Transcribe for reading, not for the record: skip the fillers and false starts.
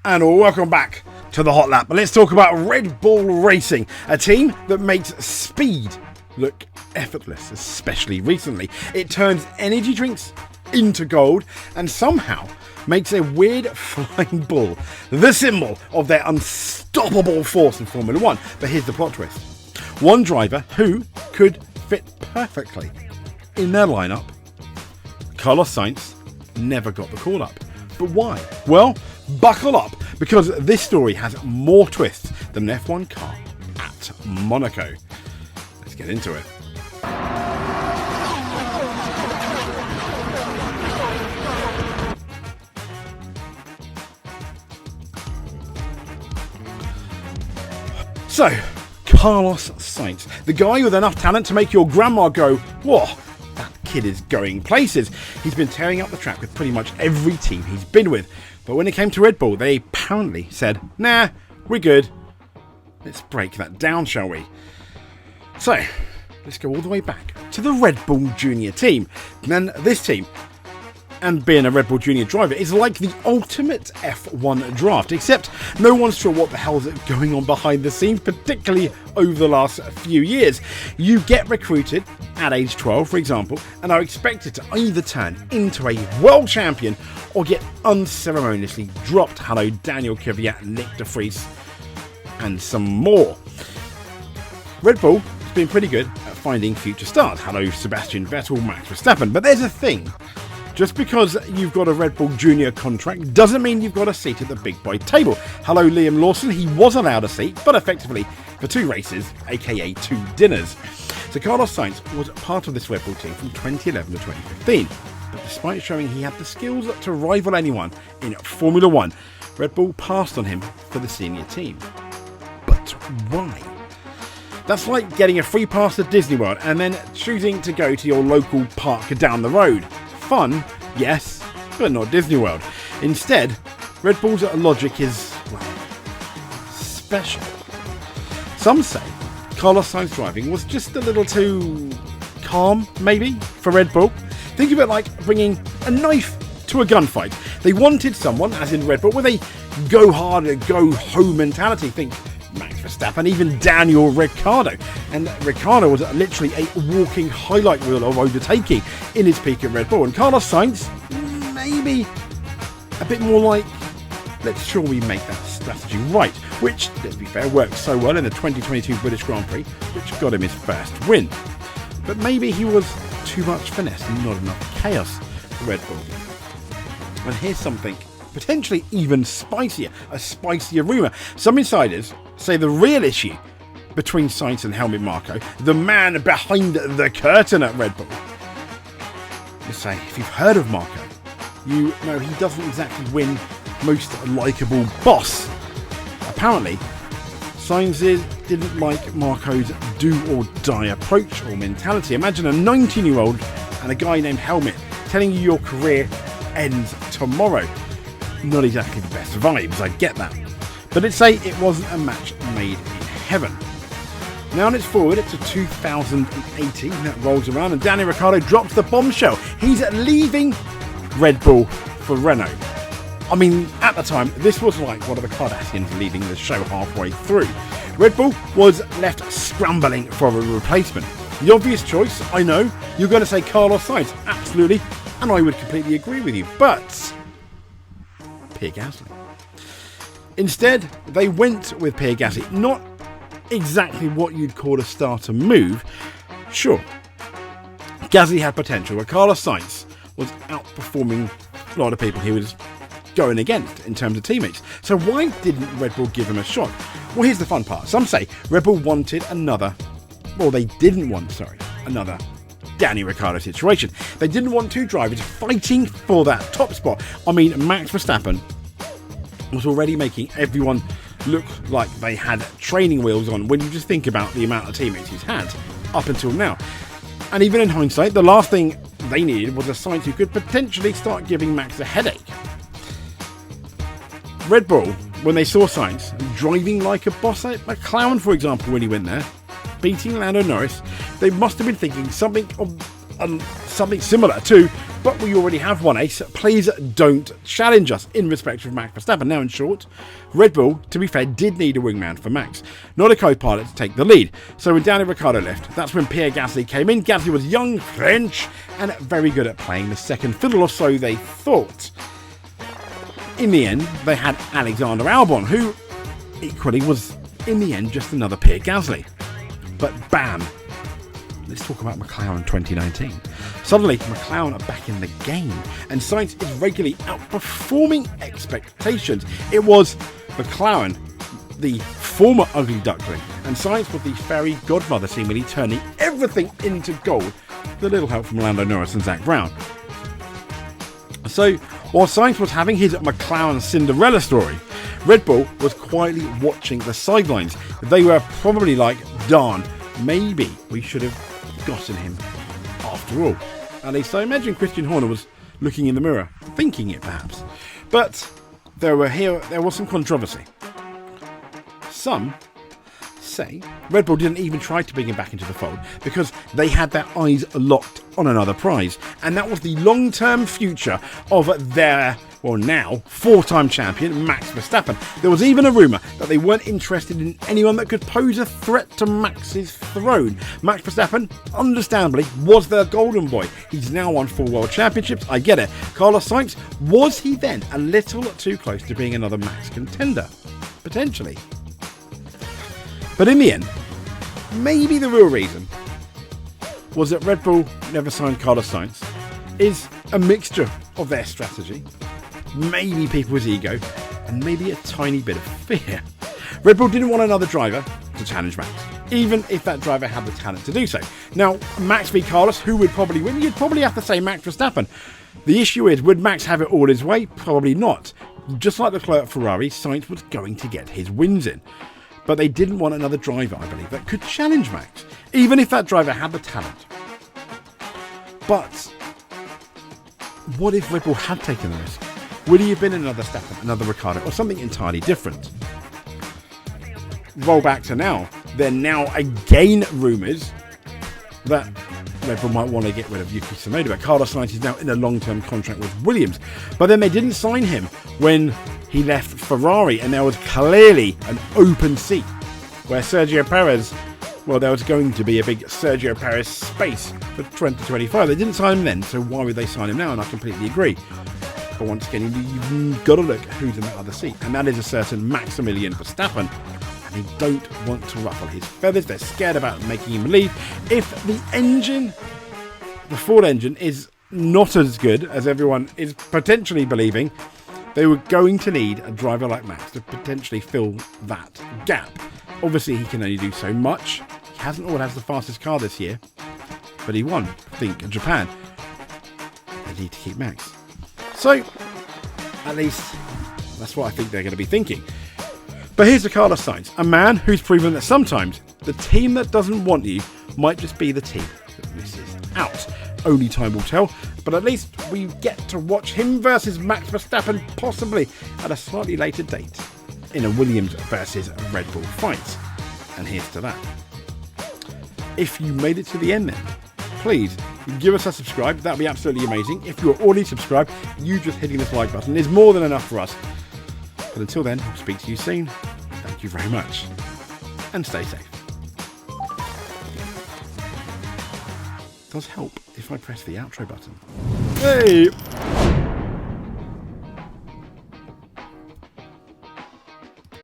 And welcome back to the Hot Lap. Let's talk about Red Bull Racing, a team that makes speed look effortless, especially recently. It turns energy drinks into gold and somehow makes a weird flying bull the symbol of their unstoppable force in Formula 1. But here's the plot twist. One driver who could fit perfectly in their lineup, Carlos Sainz, never got the call up. But why? Well, buckle up, because this story has more twists than an F1 car at Monaco. Let's get into it. So, Carlos Sainz, the guy with enough talent to make your grandma go, whoa, that kid is going places. He's been tearing up the track with pretty much every team he's been with. But when it came to Red Bull, they apparently said, nah, we're good. Let's break that down, shall we? So, let's go all the way back to the Red Bull Junior team. And this team, and being a Red Bull Junior driver, is like the ultimate F1 draft, except no one's sure what the hell's going on behind the scenes, particularly over the last few years. You get recruited at age 12, for example, and are expected to either turn into a world champion or get unceremoniously dropped. Hello, Daniel Kvyat, Nick de Vries, and some more. Red Bull has been pretty good at finding future stars. Hello, Sebastian Vettel, Max Verstappen. But there's a thing. Just because you've got a Red Bull Junior contract doesn't mean you've got a seat at the big boy table. Hello, Liam Lawson. He was allowed a seat, but effectively for 2 races, aka 2 dinners. So Carlos Sainz was part of this Red Bull team from 2011 to 2015. But despite showing he had the skills to rival anyone in Formula 1, Red Bull passed on him for the senior team. But why? That's like getting a free pass to Disney World and then choosing to go to your local park down the road. Fun, yes, but not Disney World. Instead, Red Bull's logic is, well, special. Some say Carlos Sainz driving was just a little too calm, maybe, for Red Bull. Think of it like bringing a knife to a gunfight. They wanted someone, as in Red Bull, with a go hard and go home mentality. Think Max Verstappen, even Daniel Ricciardo. And Ricciardo was literally a walking highlight reel of overtaking in his peak at Red Bull. And Carlos Sainz, maybe a bit more like, let's sure we make that strategy right. Which, let's be fair, worked so well in the 2022 British Grand Prix, which got him his first win. But maybe he was too much finesse and not enough chaos for Red Bull. And here's something potentially even spicier, a spicier rumour. Some insiders say the real issue between Sainz and Helmut Marko, the man behind the curtain at Red Bull. Let's say, if you've heard of Marko, you know he doesn't exactly win most likeable boss. Apparently, Sainz didn't like Marko's do-or-die approach or mentality. Imagine a 19-year-old and a guy named Helmut telling you your career ends tomorrow. Not exactly the best vibes, I get that. But let's say it wasn't a match made in heaven. Now let's forward it to 2018. That rolls around and Daniel Ricciardo drops the bombshell. He's leaving Red Bull for Renault. I mean, at the time, this was like one of the Kardashians leaving the show halfway through. Red Bull was left scrambling for a replacement. The obvious choice, I know, you're going to say Carlos Sainz, absolutely, and I would completely agree with you, but Pierre Gasly. Instead, they went with Pierre Gasly. Not exactly what you'd call a starter move. Sure, Gasly had potential, but Carlos Sainz was outperforming a lot of people he was going against in terms of teammates. So why didn't Red Bull give him a shot? Well, here's the fun part. Some say Red Bull wanted another Danny Ricciardo situation. They didn't want 2 drivers fighting for that top spot. I mean, Max Verstappen was already making everyone look like they had training wheels on when you just think about the amount of teammates he's had up until now. And even in hindsight, the last thing they needed was a Sainz who could potentially start giving Max a headache. Red Bull, when they saw Sainz driving like a boss at McLaren, for example, when he went there, beating Lando Norris, they must have been thinking something similar to but we already have one ace. Please don't challenge us in respect of Max Verstappen. Now, in short, Red Bull, to be fair, did need a wingman for Max, not a co-pilot to take the lead. So when Daniel Ricciardo left, that's when Pierre Gasly came in. Gasly was young, French, and very good at playing the second fiddle, or so they thought. In the end, they had Alexander Albon, who equally was, in the end, just another Pierre Gasly. But bam! Let's talk about McLaren 2019. Suddenly, McLaren are back in the game, and Sainz is regularly outperforming expectations. It was McLaren, the former ugly duckling, and Sainz was the fairy godmother, seemingly turning everything into gold, with a little help from Lando Norris and Zach Brown. So, while Sainz was having his McLaren Cinderella story, Red Bull was quietly watching the sidelines. They were probably like, darn, maybe we should have gotten him after all. At least I imagine Christian Horner was looking in the mirror, thinking it perhaps. But there was some controversy. Some say Red Bull didn't even try to bring him back into the fold because they had their eyes locked on another prize, and that was the long-term future of their, well, now four-time champion Max Verstappen. There was even a rumour that they weren't interested in anyone that could pose a threat to Max's throne. Max Verstappen, understandably, was their golden boy. He's now won 4 world championships, I get it. Carlos Sainz, was he then a little too close to being another Max contender? Potentially. But in the end, maybe the real reason was that Red Bull never signed Carlos Sainz is a mixture of their strategy, maybe people's ego, and maybe a tiny bit of fear. Red Bull didn't want another driver to challenge Max, even if that driver had the talent to do so. Now, Max v Carlos, who would probably win? You'd probably have to say Max Verstappen. The issue is, would Max have it all his way? Probably not. Just like the clerk at Ferrari, Sainz was going to get his wins in. But they didn't want another driver, I believe, that could challenge Max, even if that driver had the talent. But what if Red Bull had taken the risk? Would he have been another Verstappen, another Ricciardo, or something entirely different? Roll back to now. There are now again rumours that Red Bull might want to get rid of Yuki Tsunoda, but Carlos Sainz is now in a long-term contract with Williams. But then they didn't sign him when he left Ferrari, and there was clearly an open seat where Sergio Perez, well, there was going to be a big Sergio Perez space for 2025. They didn't sign him then, so why would they sign him now? And I completely agree. But once again, you've got to look who's in that other seat, and that is a certain Maximilian Verstappen. And they don't want to ruffle his feathers. They're scared about making him leave. If the engine, the Ford engine, is not as good as everyone is potentially believing, they were going to need a driver like Max to potentially fill that gap. Obviously, he can only do so much. He hasn't always had the fastest car this year, but he won, I think, in Japan. They need to keep Max. So, at least, that's what I think they're going to be thinking. But here's the Carlos Sainz, a man who's proven that sometimes the team that doesn't want you might just be the team that misses out. Only time will tell, but at least we get to watch him versus Max Verstappen, possibly at a slightly later date, in a Williams versus Red Bull fight. And here's to that. If you made it to the end then, please give us a subscribe. That'd be absolutely amazing. If you're already subscribed, you just hitting this like button is more than enough for us. But until then, I'll speak to you soon. Thank you very much, and stay safe. It does help if I press the outro button. Hey!